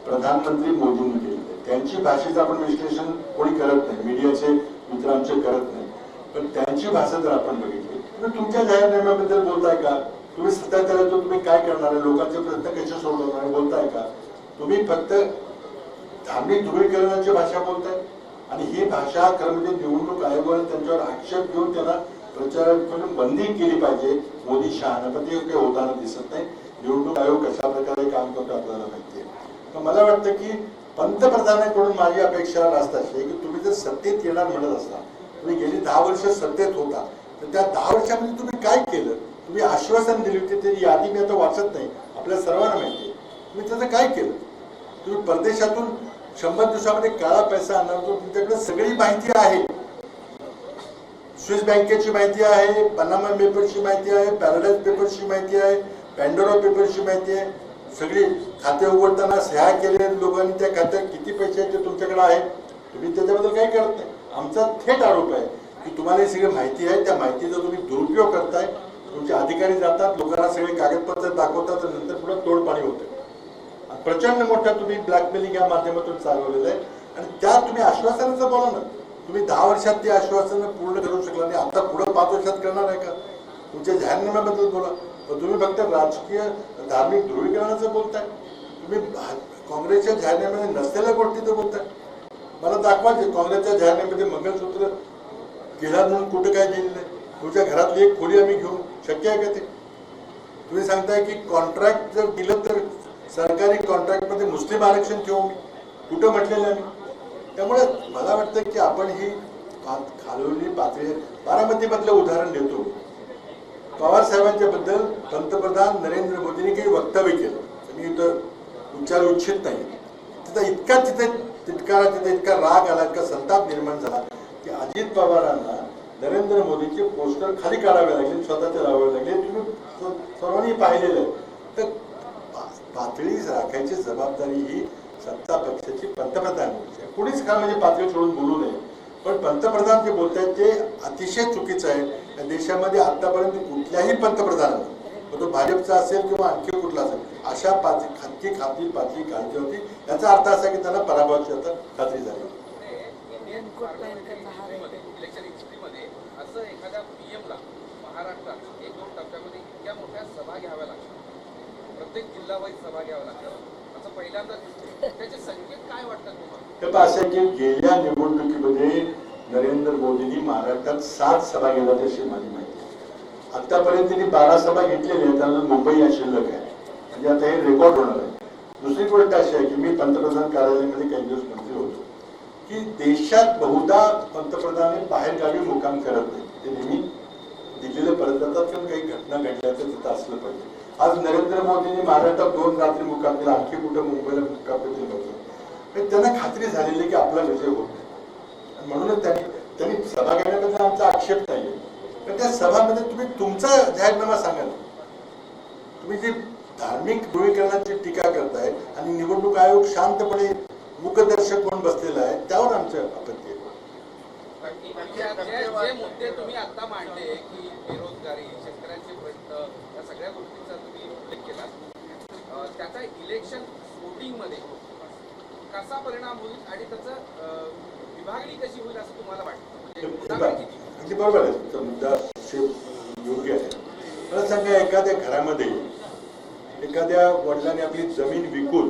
प्रधानमंत्री मोदींनी केली आहे. त्यांची भाषेचं आपण विश्लेषण कोणी करत नाही, मीडियाचे मित्र आमचे करत नाही, पण त्यांची भाषा जर आपण बघितली तर तुमच्या जाहीरनाम्याबद्दल बोलताय का? तुम्ही सत्तेत आले तर तुम्ही काय करणार आहे, लोकांचे प्रश्न कसे सोडवणार बोलताय का? तुम्ही फक्त धार्मिक ध्रुवीकरणाची भाषा बोलताय आणि ही भाषा खरं म्हणजे निवडणूक आयोगाने त्यांच्यावर आक्षेप घेऊन त्यांना प्रचारातून बंदी केली पाहिजे मोदी शहाणा, पण ते काही होताना दिसत नाही. निवडणूक आयोग कशा प्रकारे काम करतो आपल्याला माहिती आहे. तर मला वाटतं की पंतप्रधानांकडून माझी अपेक्षा रास्त अशी आहे की तुम्ही जर सत्तेत येणार म्हणत असता, तुम्ही गेली 10 वर्ष सत्तेत होता, तर त्या 10 वर्षामध्ये तुम्ही काय केलं? तुम्ही आश्वासन दिली होती, ती यादी मी आता वाचत नाही, आपल्या सर्वांना माहिती आहे. तुम्ही त्याचं काय केलं? तुम्ही परदेशातून 100 दिवसामध्ये काळा पैसा आणणार होतो, तुमच्याकडे सगळी माहिती आहे. स्विस बँकेची माहिती आहे, पनामा पेपरची माहिती आहे, पॅराडाईज पेपरची माहिती आहे, पॅन्डोरा पेपरची माहिती आहे. सगळी खाते उघडताना सह्या केलेल्या लोकांनी त्या खात्यात किती पैसे आहेत ते तुमच्याकडे आहे. तुम्ही त्याच्याबद्दल काही करत नाही. आमचा थेट आरोप आहे की तुम्हाला ही सगळी माहिती आहे, त्या माहितीचा तुम्ही दुरुपयोग करताय. तुमचे अधिकारी जातात, लोकांना सगळे कागदपत्र दाखवतात, नंतर पुढे तोडपाणी होते. प्रचंड मोठा तुम्ही ब्लॅकमेलिंग या माध्यमातून चालवलेलं आहे आणि त्या तुम्ही आश्वासनाचं बोला ना. तुम्ही 10 वर्षात ती आश्वासनं पूर्ण करू शकला नाही, आता पुढे 5 वर्षात करणार आहे का? तुमच्या जाहीरनाम्याबद्दल बोला. पण तुम्ही फक्त राजकीय धार्मिक ध्रुवीकरणाचं बोलताय. तुम्ही काँग्रेसच्या जाहीरनाम्यामध्ये नसलेल्या गोष्टी तर बोलताय. मला दाखवा काँग्रेसच्या जाहीरनाम्यामध्ये मंगळसूत्र केला म्हणून कुठं काय दिलेलं आहे. तुमच्या घरातली एक खोली आम्ही घेऊ, शक्य आहे का ते? तुम्ही सांगताय की कॉन्ट्रॅक्ट जर दिलं तर सरकारी कॉन्ट्रॅक्टमध्ये मुस्लिम आरक्षण ठेवू, मी कुठं म्हटलेलं आहे? त्यामुळे मला वाटतं की आपण ही खालवली पातळी, बारामतीमधलं उदाहरण देतो. पवार साहेबांच्या बद्दल पंतप्रधान नरेंद्र मोदींनी काही वक्तव्य केलं, मी इथं उच्चारू इच्छित नाही. तिथं तिथे तितकारा, तिथे इतका राग आला, इतका संताप निर्माण झाला की अजित पवारांना नरेंद्र मोदींचे पोस्टर खाली काढावे लागले, स्वतःचे लावावे लागले. तुम्ही सर्वांनी पाहिलेलं आहे. तर पातळी राखायची जबाबदारी ही सत्ता पक्षाची, पंतप्रधानांची आहे. कुणीच खा म्हणजे पातळी सोडून बोलू नये. पण पंतप्रधान जे बोलत आहेत ते अतिशय चुकीचं आहे. या देशामध्ये आतापर्यंत कुठल्याही पंतप्रधानानं, तो भाजपचा असेल किंवा आणखी कुठला असेल, अशा खाती पातळी काढली होती. याचा अर्थ असा की त्यांना पराभवाची आता खात्री झाली. इलेक्शन हिस्ट्रीमध्ये असं एखाद्या पीएमला महाराष्ट्रात 1-2 टप्प्यामध्ये इतक्या मोठ्या सभा घ्याव्या लागतात, प्रत्येक जिल्हावाईज सभा घ्याव्या लागतात, असं पहिल्यांदा दिसतं. त्याचे संकेत काय वाटतात तुम्हाला? असं की गेल्या निवडणुकीमध्ये नरेंद्र मोदींनी महाराष्ट्रात 7 सभा घेतल्या अशी माझी माहिती आहे. आतापर्यंत त्यांनी 12 सभा घेतलेल्या आहेत, त्यानंतर मुंबई या शिल्लक आहे. म्हणजे आता हे रेकॉर्ड होणार आहे. दुसरी गोष्ट अशी आहे की मी पंतप्रधान कार्यालयामध्ये काही दिवस मंत्री होतो की देशात बहुधा पंतप्रधान बाहेरगावी मुक्काम करत नाही. ते नेहमी दिल्लीला परत जातात किंवा काही घटना घडल्या तर तिथं असलं पाहिजे. आज नरेंद्र मोदींनी महाराष्ट्रात 2 रात्री मुक्काम केला, आणखी कुठं मुंबईला मुक्काम केले बघतो. त्यांना खात्री झालेली की आपला विजय होत नाही. म्हणूनच त्यांनी सभा घेण्याबद्दल आमचा आक्षेप नाही. पण त्या सभामध्ये तुम्ही तुमचा जाहीरनामा सांगा ना. तुम्ही जी धार्मिक ध्रुवीकरणाची टीका करताय आणि निवडणूक आयोग शांतपणे मुखदर्शक म्हणून बसलेला आहे, त्यावर आमचं आपत्ती आहे. जे मुद्दे तुम्ही आता मांडले की बेरोजगारी, शेतकऱ्यांचे प्रश्न, या सगळ्या गोष्टींचा तुम्ही उल्लेख केला, त्याचा इलेक्शन वोटिंगमध्ये कसा परिणाम होईल आणि त्याचं विभागणी कशी होईल असं तुम्हाला वाटतं? अगदी बरोबर आहे, तुमचा मुद्दा योग्य आहे. मला सांगा, एखाद्या घरामध्ये एखाद्या वडिलांनी आपली जमीन विकून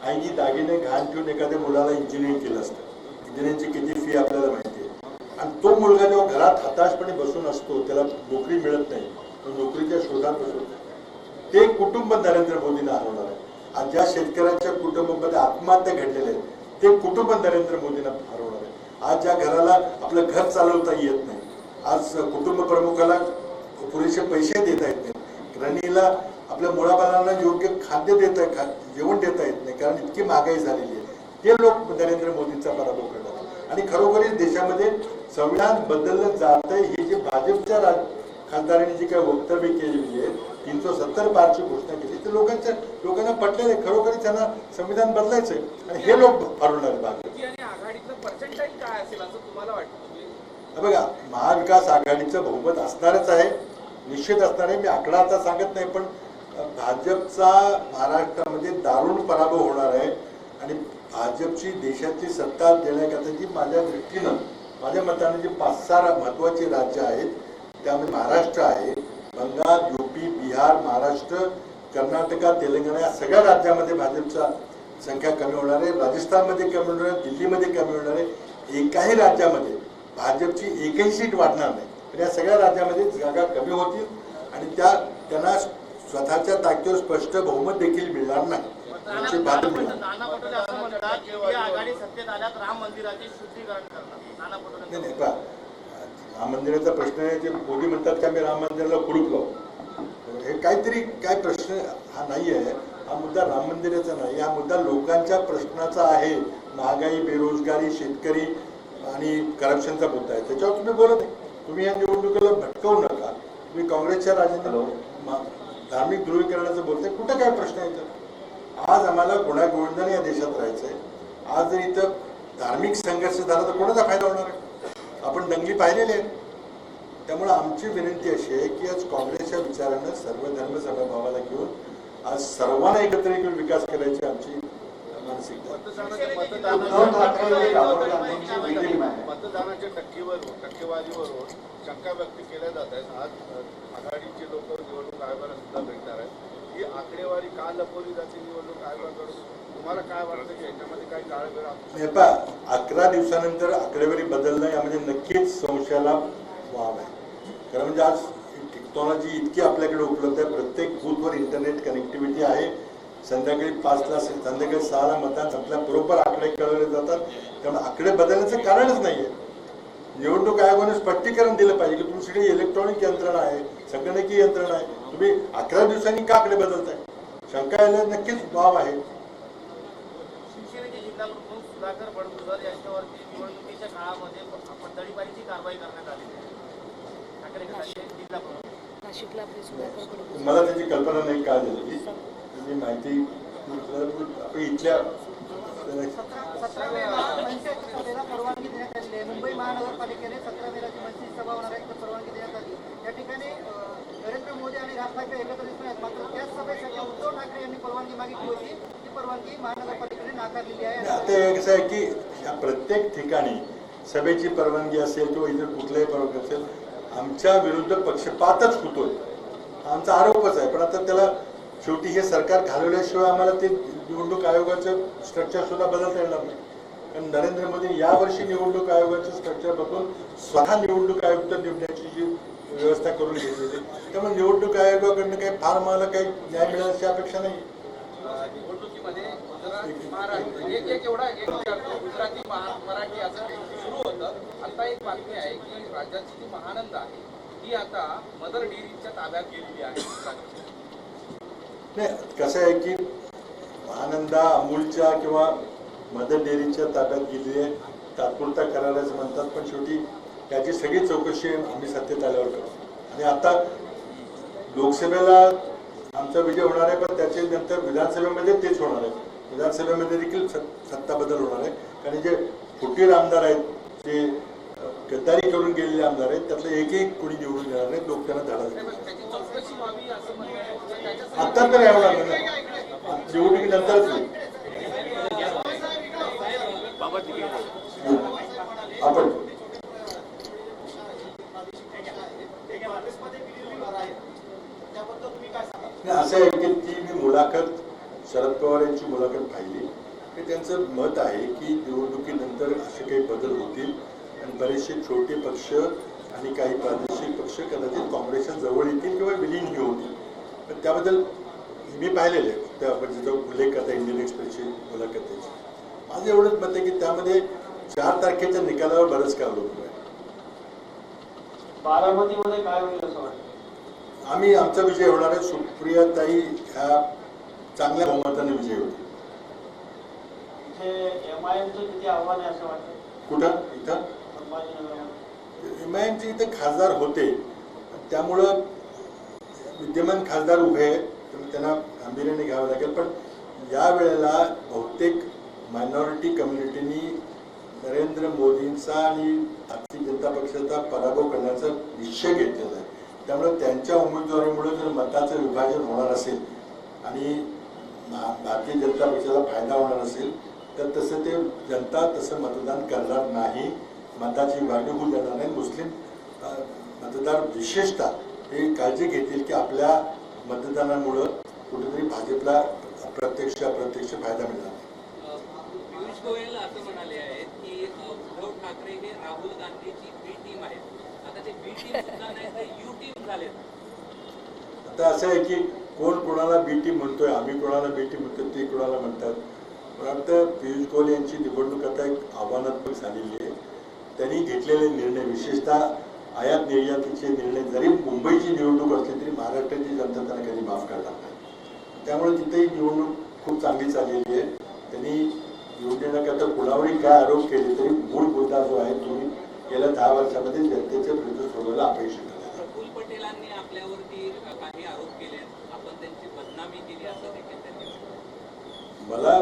आईनी दागिने घाण ठेवून एखाद्या मुलाला इंजिनिअरिंग केलं असतं. इंजिनिअरिंगची किती फी आपल्याला माहिती आहे. आणि तो मुलगा जेव्हा घरात हताशपणे बसून असतो, त्याला नोकरी मिळत नाही, तो नोकरीच्या शोधात बसतो. ते कुटुंब नरेंद्र मोदींना हरवणार आहे. आज ज्या शेतकऱ्यांच्या कुटुंबामध्ये आत्महत्या घडलेल्या आहेत, ते कुटुंब नरेंद्र मोदींना हरवणार आहे. आज ज्या घराला आपलं घर चालवता येत नाही, आज कुटुंब प्रमुखाला पुरेसे पैसे देता येत नाहीत, गृहिणीला आपल्या मुलाबाळांना योग्य खाद्य देता जेवण देता येत नाही, कारण इतकी महागाई झालेली आहे, ते लोक नरेंद्र मोदींचा पराभव करतात. आणि खरोखरीच देशामध्ये संविधान बदललं जात आहे. ही जी भाजपच्या खासदारांनी जी काही वक्तव्य केलेली आहे, 370 पारची घोषणा केली, ते लोकांना पटलेलं आहे. खरोखरीच त्यांना संविधान बदलायचं आहे आणि हे लोक हरवणार आहे. भाजप आघाडीचं पर्सेंटाईल काय असेल असं तुम्हाला वाटतं? बघा, महाविकास आघाडीचं बहुमत असणारच आहे, निश्चित असणार आहे. मी आकडा आता सांगत नाही, पण भाजपचा महाराष्ट्रामध्ये दारुण पराभव होणार आहे. आणि भाजपची देशाची सत्ता देण्याकरता माझ्या दृष्टीनं, माझ्या मताने जी 5-6 महत्वाची राज्य आहेत, त्यामध्ये महाराष्ट्र आहे, बंगाल, यूपी, बिहार, महाराष्ट्र, कर्नाटका, तेलंगणा, या सगळ्या राज्यामध्ये भाजपचा संख्या कमी होणार आहे. राजस्थानमध्ये कमी होणार आहे, दिल्लीमध्ये कमी होणार आहे. एकाही राज्यामध्ये भाजपची एकही सीट वाढणार नाही. पण या सगळ्या राज्यामध्ये जागा कमी होतील आणि त्यांना स्वतःच्या ताकदीवर स्पष्ट बहुमत देखील मिळणार नाही. नाना पटोले असं म्हणतात की ही आघाडी सत्तेत आल्यात राम मंदिराचे शुद्धीकरण करणार. नाना पटोले नाही, राम मंदिराचा प्रश्न आहे. ते मोदी म्हणतात की आम्ही राम मंदिराला कुलूप लावू. हे काहीतरी काय प्रश्न हा नाही आहे. हा मुद्दा राम मंदिराचा नाही, हा मुद्दा लोकांच्या प्रश्नाचा आहे. महागाई, बेरोजगारी, शेतकरी आणि करप्शनचा मुद्दा आहे. त्याच्यावर तुम्ही बोलत नाही. तुम्ही या निवडणुकीला भटकवू नका. तुम्ही काँग्रेसच्या राजनीती धार्मिक ध्रुवीकरणाचं बोलताय. कुठं काय प्रश्न आहे? आज आम्हाला गुण्यागोविंदाने या देशात राहायचंय. आज जर इथं धार्मिक संघर्ष झाला तर कोणाचा फायदा होणार आहे? आपण दंगली पाहिलेली आहेत. त्यामुळे आमची विनंती अशी आहे की आज काँग्रेसच्या विचारानं सर्व धर्म समभावाला घेऊन आज सर्वांना एकत्र घेऊन विकास करायची आमची मानसिकता. मतदानाच्या टक्केवारीवरून शंका व्यक्त केल्या जात आहेत. आज आघाडीचे लोक निवडणूक आयोगाला सुद्धा भेटणार आहेत. ही आकडेवारी का लपवली जाते निवडणूक आयोगाकडून? तुम्हाला काय वाटतं की याच्यामध्ये काही काळवेळ? 11 दिवसानंतर आकडेवारी बदलणं यामध्ये नक्कीच संशयाला वाव आहे. कारण म्हणजे आज टेक्नॉलॉजी इतकी आपल्याकडे उपलब्ध आहे. प्रत्येक बूथवर इंटरनेट कनेक्टिव्हिटी आहे. संध्याकाळी 5ला संध्याकाळी 6ला मतदान संपल्याबरोबर आकडे कळवले जातात. त्यामुळे आकडे बदलण्याचं कारणच नाही आहे. निवडणूक आयोगाने स्पष्टीकरण दिलं पाहिजे की तुमच्याकडे इलेक्ट्रॉनिक यंत्रणा आहे, संगणकीय यंत्रणा आहे, तुम्ही 11 दिवसांनी का आकडे बदलताय? शंका यायला नक्कीच वाव आहे. शिवसेनेचे जिल्हा प्रमुख सुधाकर बडगुजर यांच्यावरती निवडणुकीच्या काळामध्ये दडीपारीची कारवाई करण्यात आली आहे. ठाकरे गटाचे जिल्हा प्रमुख नाशिकला आपले सुधाकर बडगुजर. मला त्याची कल्पना नाही का दिली तुम्ही माहिती आपण इथल्या 17 मेला मनसे सभेला परवानगी देण्यात आली आहे. मुंबई महानगरपालिकेने 17 मेला जी मनसे सभा होणार आहे तर परवानगी देण्यात आली. या ठिकाणी नरेंद्र मोदी आणि राज ठाकरे एकत्र दिसून आहेत. मात्र त्याच सभेसाठी उद्धव ठाकरे यांनी परवानगी मागितली होती. ती परवानगी महानगरपालिकेने नाकारलेली आहे. आता कसं आहे की या प्रत्येक ठिकाणी सभेची परवानगी असेल किंवा इतर कुठल्याही परवानगी असेल आमच्या विरुद्ध पक्षपातच होतोय आमचा आरोपच आहे. पण आता त्याला शेवटी हे सरकार घालवल्याशिवाय आम्हाला ते निवडणूक आयोगाचं स्ट्रक्चर सुद्धा बदलता येणार नाही. कारण नरेंद्र मोदी यावर्षी निवडणूक आयोगाचं स्ट्रक्चर बदलून स्वतः निवडणूक आयुक्त नेमण्याची जी व्यवस्था करून घेतलेली त्यामुळे निवडणूक आयोगाकडनं काही फार मला काही न्याय मिळण्याची अपेक्षा नाही. निवडणुकीमध्ये गुजरात महाराष्ट्र एक विचारतो गुजराती मराठी असं सुरू होतं. आता एक बातमी आहे की राज्याची जी महानंदा आहे ती आता मदर डेअरीच्या ताब्यात गेलेली आहे. नाही कसं आहे की महानंदा अमूलच्या किंवा मदर डेअरीच्या ताब्यात गेली आहे तात्पुरता करायलाच म्हणतात. पण शेवटी त्याची सगळी चौकशी आम्ही सत्तेत आल्यावर करू. आणि आता लोकसभेला आमचा विजय होणार आहे पण त्याच्या नंतर विधानसभेमध्ये तेच होणार आहे. विधानसभेमध्ये देखील सत्ता बदल होणार आहे. कारण जे फुटीर आमदार आहेत जे गद्दारी करून गेलेले आमदार आहेत त्यातलं एकही कोणी निवडून येणार नाही. लोक त्यांना धडा देतात. आता तर नाही होणार ना निवडणुकीनंतरच नाही. आपण असं आहे की ती मी मुलाखत शरद पवार यांची मुलाखत पाहिली की त्यांचं मत आहे की निवडणुकीनंतर असे काही बदल होतील आणि बरेचसे छोटे पक्ष आणि काही प्रादेशिक पक्ष कदाचित काँग्रेसच्या जवळ येतील किंवा विलीनही होतील. पण त्याबद्दल मी पाहिलेलं आहे त्या आपण जिचा उल्लेख करता इंडियन एक्सप्रेसची मुलाखत त्याची. माझं एवढंच मत आहे की त्यामध्ये 4 तारखेच्या निकालावर बरंच काय अवलंबून आहे. बारामतीमध्ये काय होईल असं वाटतं? आम्ही आमचा विजय होणार आहे. सुप्रियाताई ह्या चांगल्या बहुमताने विजय होतील. इथे MIMचं किती आव्हान आहे असं वाटतं? कुठं इथं संभाजीनगरमध्ये MIMचे इथे खासदार होते त्यामुळं विद्यमान खासदार उभे आहेत त्यामुळे त्यांना गांभीर्याने घ्यावं लागेल. पण यावेळेला बहुतेक मायनॉरिटी कम्युनिटीनी नरेंद्र मोदींचा आणि भारतीय जनता पक्षाचा पराभव करण्याचा निश्चय घेतलेला आहे. त्यामुळे त्यांच्या उमेदवारीमुळे जर मताचं विभाजन होणार असेल आणि भारतीय जनता पक्षाला फायदा होणार असेल तर तसं ते जनता तसं मतदान करणार नाही. मताची विभागणी होऊ देणार नाही. मुस्लिम मतदार विशेषतः हे काळजी घेतील की आपल्या मतदानामुळं कुठेतरी भाजपला प्रत्यक्ष अप्रत्यक्ष फायदा मिळणार. पियुष गोयल असं म्हणाले आहेत की उद्धव ठाकरे हे राहुल गांधीची बी टीम आहे. आता ते बी टीम सुद्धा नाही तर यू टीम झाले. आता असं आहे की कोण कोणाला बी टीम म्हणतोय आम्ही कोणाला बी टीम म्हणतोय ते कोणाला म्हणतात. मला वाटतं पियुष गोयल यांची निवडणूक आता एक आव्हानात्मक झालेली आहे. त्यांनी घेतलेले निर्णय विशेषतः आयात निर्यातीचे निर्णय जरी मुंबईची निवडणूक असली तरी महाराष्ट्राची जनता त्यांना कधी माफ करणार नाही. त्यामुळे तिथेही निवडणूक खूप चांगली चाललेली आहे. त्यांनी निवडणुकीकरता कुणावरही काय आरोप केले तरी मूळ मुद्दा जो आहे तुम्ही गेल्या 10 वर्षामध्ये जनतेचे प्रश्न सोडवायला अपयशी ठरले. प्रफुल्ल पटेलांनी आपल्यावरती काही आरोप केले आपण त्यांची बदनामी केली असं देखील त्यांनी मला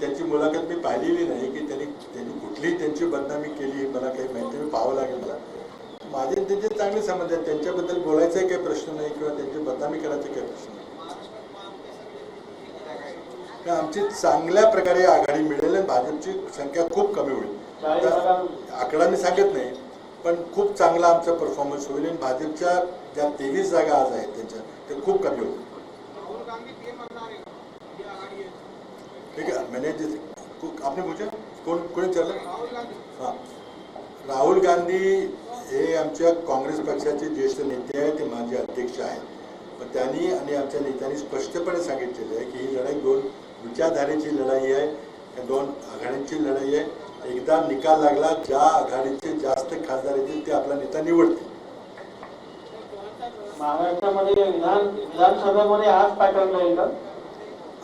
त्यांची मुलाखत मी पाहिलेली नाही की त्यांनी कुठलीही त्यांची बदनामी केली मला काही माहिती मी पाहावं लागेल. मला माझे त्यांचे चांगले संबंध आहेत. त्यांच्याबद्दल बोलायचाही काही प्रश्न नाही किंवा त्यांची बदनामी करायचा काही प्रश्न नाही. तर आमची चांगल्या प्रकारे आघाडी मिळेल आणि भाजपची संख्या खूप कमी होईल. 40 जागा आकडा मी सांगत नाही, पण खूप चांगला आमचा परफॉर्मन्स होईल आणि भाजपच्या ज्या 23 जागा आज आहेत त्यांच्या ते खूप कमी होईल. ठीक है, मैंने आपने पूछा कोणी विचारलं? हां, राहुल गांधी हे आमच्या काँग्रेस पक्षाचे ज्येष्ठ नेते आहेत, ते माझे अध्यक्ष आहेत. पण त्यांनी आणि आमच्या नेत्यांनी स्पष्टपणे सांगितलेलं आहे की ही लढाई दोन विचारधारेची लढाई आहे, दोन आघाड्यांची लढाई आहे. एकदा निकाल लागला, ज्या आघाडीचे जास्त खासदार येतील ते आपला नेता निवडतील. महाराष्ट्रामध्ये विधानसभेमध्ये हाच पॅटर्न राहील का?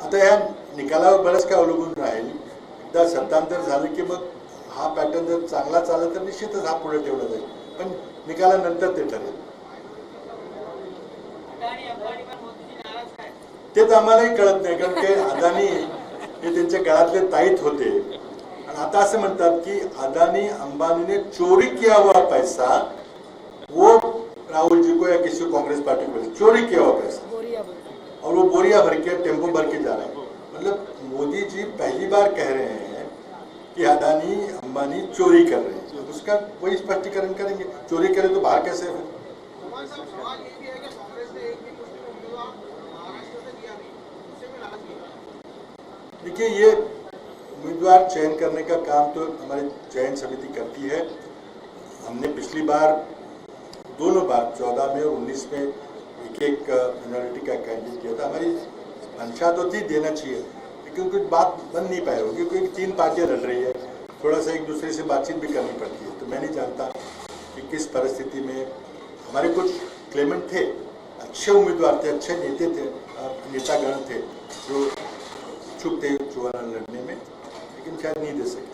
आता या निकालावर बरंच काय अवलंबून राहील. एकदा सत्तांतर झालं की मग हा पॅटर्न जर चांगला चालला तर निश्चितच हा पुढे ठेवला जाईल, पण निकालानंतर ते ठरेल. तेच आम्हालाही कळत नाही, कारण ते अदानी हे त्यांच्या गळातले ताईत होते आणि आता असं म्हणतात की अदानी अंबानी ने चोरी किया हुआ पैसा वो राहुल जी को या किसी को कांग्रेस पार्टी को चोरी किया हुआ पैसा और वो बोरिया भर के टेम्पो भर के जा रहे हैं. मतलब मोदी जी पहली बार कह रहे हैं कि अदानी अंबानी चोरी कर रहे हैं, उसका वही स्पष्टीकरण करेंगे. चोरी करे तो बाहर कैसे है? देखिए, ये उम्मीदवार चयन करने का काम तो हमारी चयन समिति करती है. हमने पिछली बार दोनों बार 14 में और 19 में एक मिनोरिटी का कैंडिडेट किया था. हमारी मंशा तो थी देना चाहिए, लेकिन कुछ बात बन नहीं पाई होगी क्योंकि 3 पार्टियां लड़ रही है, थोड़ा सा एक दूसरे से बातचीत भी करनी पड़ती है. तो मैं नहीं जानता कि किस परिस्थिति में हमारे कुछ क्लेमेंट थे, अच्छे उम्मीदवार थे, अच्छे नेते थे, नेतागण थे जो इच्छुक थे चुनाव लड़ने में, लेकिन शायद नहीं दे सके.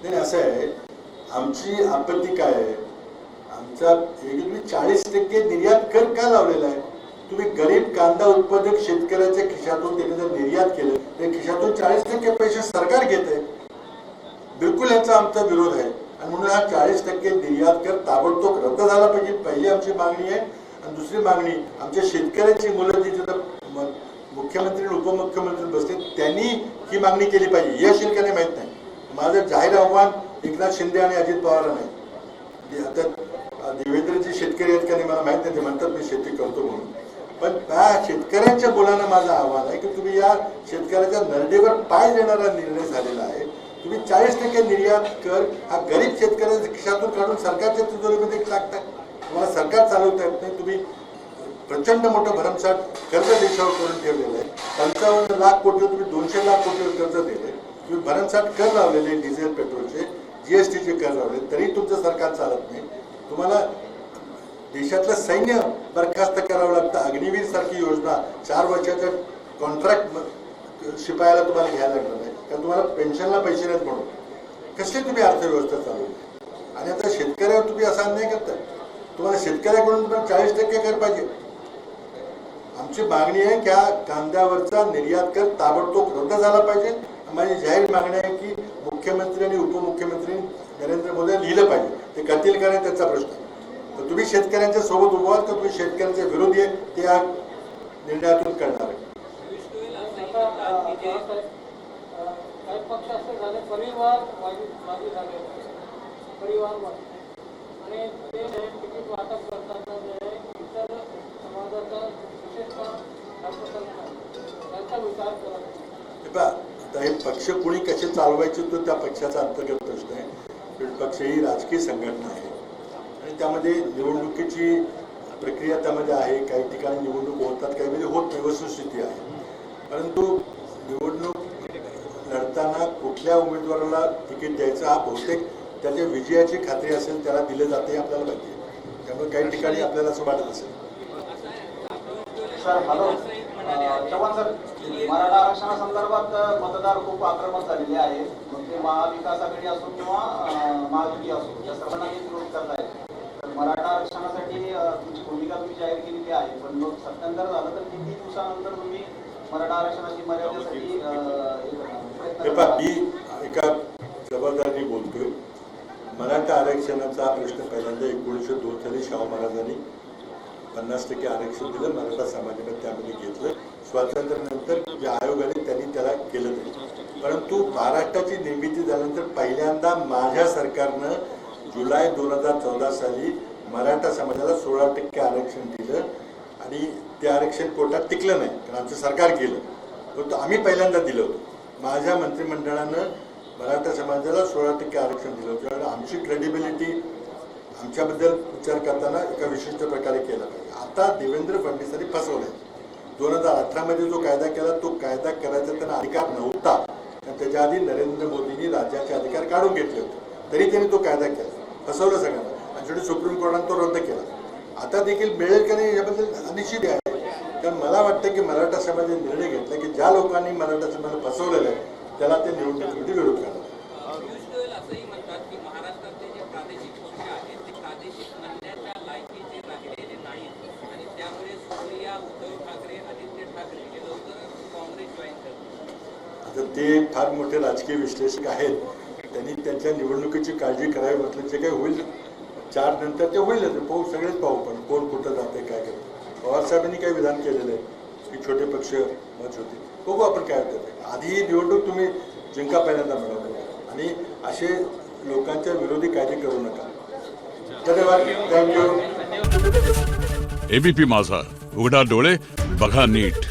नाही, असं आहे, आमची आपत्ती काय आहे? आमचा 40% निर्यात कर का लावलेला आहे? तुम्ही गरीब कांदा उत्पादक शेतकऱ्याच्या खिशातून त्याने जर निर्यात केलं तर खिशातून 40% पैसे सरकार घेत आहे. बिलकुल याचा आमचा विरोध आहे आणि म्हणून हा 40% निर्यात कर ताबडतोब रद्द झाला पाहिजे, पहिली आमची मागणी आहे. आणि दुसरी मागणी, आमच्या शेतकऱ्याची मुलं जी मुख्यमंत्री आणि उपमुख्यमंत्री बसले त्यांनी ही मागणी केली पाहिजे. यश येईल का नाही माहीत नाही. माझं जाहीर आव्हान एकनाथ शिंदे आणि अजित पवार नाही. आता देवेंद्रजी शेतकरी आहेत का नाही मला माहित नाही, ते म्हणतात मी शेती करतो म्हणून, पण त्या शेतकऱ्यांच्या मुलांना माझं आव्हान आहे की तुम्ही या शेतकऱ्याच्या नरडेवर पाय देणारा निर्णय झालेला आहे. तुम्ही 40% निर्यात कर हा गरीब शेतकऱ्यांच्या खिशातून काढून सरकारच्या तिजोरीमध्ये टाकताय. तुम्हाला सरकार चालवता येत नाही. तुम्ही प्रचंड मोठं भरमसाठ कर्ज देशावर करून ठेवलेलं आहे. 55 लाख कोटी तुम्ही 200 लाख कोटीवर कर्ज दिले. तुम्ही भरमसाठ कर लावलेले, डिझेल पेट्रोलचे, जीएसटीचे कर लावले, तरी तुमचं सरकार चालत नाही. तुम्हाला देशातलं सैन्य बरखास्त करावं लागतं. अग्निवीर सारखी योजना 4 वर्षाच्या कॉन्ट्रॅक्ट शिपायाला तुम्हाला घ्यायला लागणार नाही, कारण तुम्हाला पेन्शनला पैसे नाहीत म्हणून. कशी तुम्ही अर्थव्यवस्था चालवली? आणि आता शेतकऱ्यावर तुम्ही असा अन्याय करताय. तुम्हाला शेतकऱ्याकडून पण 40% कर पाहिजे. आमची मागणी आहे की हा कांद्यावरचा निर्यात कर ताबडतोब रद्द झाला पाहिजे. माझी जाहीर मागणी आहे की मुख्यमंत्री आणि उपमुख्यमंत्री नरेंद्र मोदी लिहिलं पाहिजे. ते करतील का नाही त्याचा प्रश्न. तर तुम्ही शेतकऱ्यांच्या सोबत उभा आहात का तुम्ही शेतकऱ्यांच्या विरोधी आहे ते या निर्णयातून करणार आहे. काही पक्ष असे झाले परिवारवादी झाले, परिवारवाद, आणि ते तिकीट वाटप करताना जे इतर समाजाचा विशेषतः त्यांचा विचार करत. आता हे पक्ष कुणी कसे चालवायचे तो त्या पक्षाचा अंतर्गत प्रश्न आहे. पक्ष ही राजकीय संघटना आहे आणि त्यामध्ये निवडणुकीची प्रक्रिया त्यामध्ये आहे. काही ठिकाणी निवडणूक होतात, काही मध्ये होत नाही, वस्तुस्थिती आहे. परंतु निवडणूक लढताना कुठल्या उमेदवाराला तिकीट द्यायचं हा बहुतेक त्याच्या विजयाची खात्री असेल त्याला दिले जाते हे आपल्याला माहिती आहे. त्यामुळे काही ठिकाणी आपल्याला असं वाटत असेल. Sir hello, Chavan sir, Maratha आरक्षणासंदर्भात मतदार खूप आक्रमक झालेले आहेत. मग ते महाविकास आघाडी असो किंवा महायुती असो, या सर्वांना ते विरोध करत आहेत. तर मराठा आरक्षणासाठी तुमची भूमिका तुम्ही जाहीर केलेली आहे, पण मग सत्यानंतर झालं तर किती दिवसानंतर तुम्ही मराठा आरक्षणाची मर्यादेसाठी मी एका जबाबदारीने बोलतोय. मराठा आरक्षणाचा प्रश्न पहिल्यांदा 1902 साली शाहू महाराजांनी 50% आरक्षण दिलं, मराठा समाजाने त्यामध्ये घेतलं. स्वातंत्र्यानंतर ज्या आयोगाने त्यांनी त्याला केलं नाही. परंतु महाराष्ट्राची निर्मिती झाल्यानंतर पहिल्यांदा माझ्या सरकारनं जुलै 2014 साली मराठा समाजाला 16% आरक्षण दिलं आणि ते आरक्षण कोर्टात टिकलं नाही, कारण आमचं सरकार केलं. परंतु आम्ही पहिल्यांदा दिलं होतं. माझ्या मंत्रिमंडळानं मराठा समाजाला 16% आरक्षण दिलं होतं. कारण आमची क्रेडिबिलिटी आमच्याबद्दल विचार करताना एका विशिष्ट प्रकारे केला पाहिजे. आता देवेंद्र फडणवीसांनी फसवलंय. 2018 मध्ये जो कायदा केला तो कायदा करायचा त्यांना अधिकार नव्हता, कारण त्याच्या आधी नरेंद्र मोदींनी राज्याचे अधिकार काढून घेतले होते. तरी त्यांनी तो कायदा केला, फसवलं सगळ्यांना, आणि शेवटी सुप्रीम कोर्टाने तो रद्द केला. आता देखील मिळेल का नाही याबद्दल अनिश्चित आहे. कारण मला वाटतं की मराठा समाजाने निर्णय घेतला की ज्या लोकांनी मराठा समाजाला फसवलेलं आहे त्याला ते निवडणुकीमध्ये विरोध करणार. पियुष गोयल असंही म्हणतात की महाराष्ट्रातले जे प्रादेशिक पक्ष आहेत ते प्रादेशिक म्हणण्याच्या लायकीचे राहिलेले नाहीत आणि त्यामुळे सोनिया, उद्धव ठाकरे, आदित्य ठाकरे हे लवकरच काँग्रेस जॉईन करतील. आता ते फार मोठे राजकीय विश्लेषक आहेत, त्यांनी त्यांच्या निवडणुकीची काळजी करावी. म्हटलं जे काही होईल 4 नंतर ते होईल, पाहू, सगळेच पाहू, पण कोण कुठं जाते काय करते. पवार साहेबांनी काही विधान केलेलं आहे की छोटे पक्ष मत होते, बघू आपण काय होतं. आधी ही निवडणूक तुम्ही जिंका पहिल्यांदा मिळवलं आणि असे लोकांच्या विरोधी कायदे करू नका. धन्यवाद, थँक्यू. एबीपी माझा, उघडा डोळे बघा नीट.